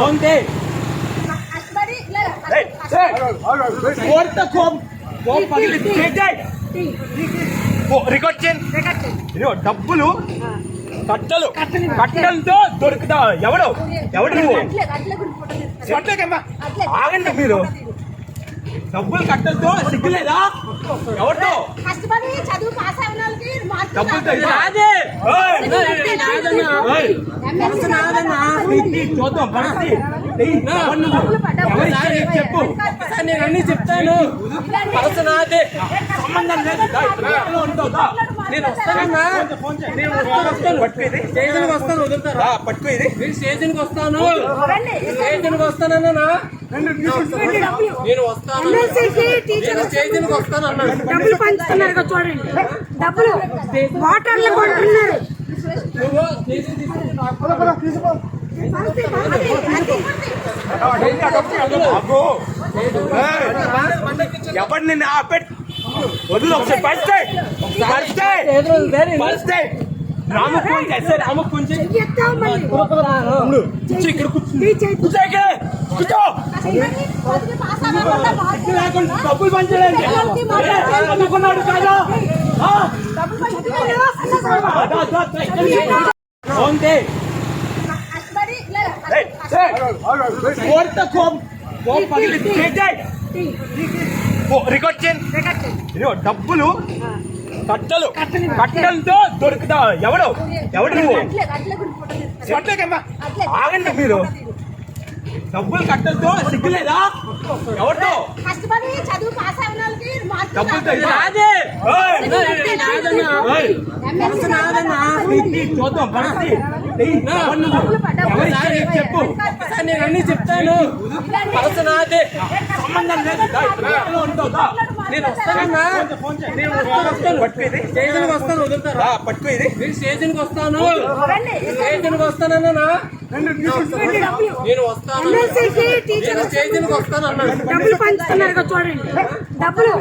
ఓంటే కోర్త కోం కోం పగిలి రికార్డ్ చేయండి. డబ్బులు కట్టలతో దొరుకుతా. ఎవడు నువ్వు ఆగండి. మీరు డబ్బులు కట్టలతో సిగ్గులేదా? ఎవరితో డబ్బులతో చూద్దాం చెప్పు. నేను అన్ని చెప్తాను. సంబంధం లేదు. నేను వస్తానన్నా. స్టేషన్కి వస్తాను. వదులుతారా? పట్టుకో. ఇది స్టేషన్కి వస్తాను. స్టేషన్కి వస్తానన్నా. నేను వస్తాను. స్టేషన్కి వస్తాను అన్నాడు. డబ్బులు పంచుతున్నారు చూడండి. డబ్బులు వాటర్లు కొంటున్నారు. ఎవరు నిన్ను ఆపెట్ వదులు. ఒకసారి పరిస్థితి రామకుంజ రామకుంజ ఇక్కడ కూర్చో. డబ్బులు పంచడానికి అనుకున్నాడు కాదా? ఓంటే కోర్త కోం పగిలి రికార్డ్ చేయండి. డబ్బులు కట్టలతో దొరుకుతా. ఎవడు నువ్వు ఆగండి. మీరు డబ్బులు కట్టలతో సిగ్గులేదా? ఎవరితో డబ్బులతో చూద్దాం. చెప్పు. నేను అన్ని చెప్తాను. సంబంధం లేదు. నేను వస్తానన్నా. స్టేషన్కి వస్తాను. వదులుతారా? పట్టుకో. ఇది స్టేషన్కి వస్తాను. స్టేషన్కి వస్తానన్నా. నేను వస్తాను. స్టేషన్కి వస్తాను అన్నాడు. డబ్బులు పంచుతున్నారు చూడండి. డబ్బులు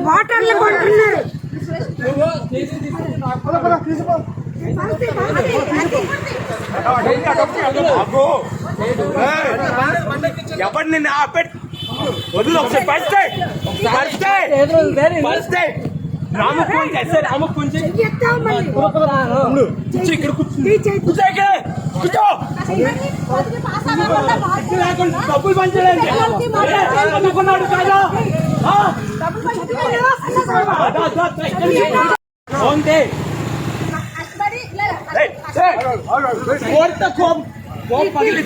వాటర్లు కొంటున్నారు. ఎవరు నిన్ను ఆపెట్ వదులు. ఒకసారి పరిస్థితి రామకుంజ రామకుంజ ఇక్కడ కూర్చో. డబ్బులు పంచడానికి అనుకున్నాడు కాదా? ఓంటే కోర్త కోం పగిలి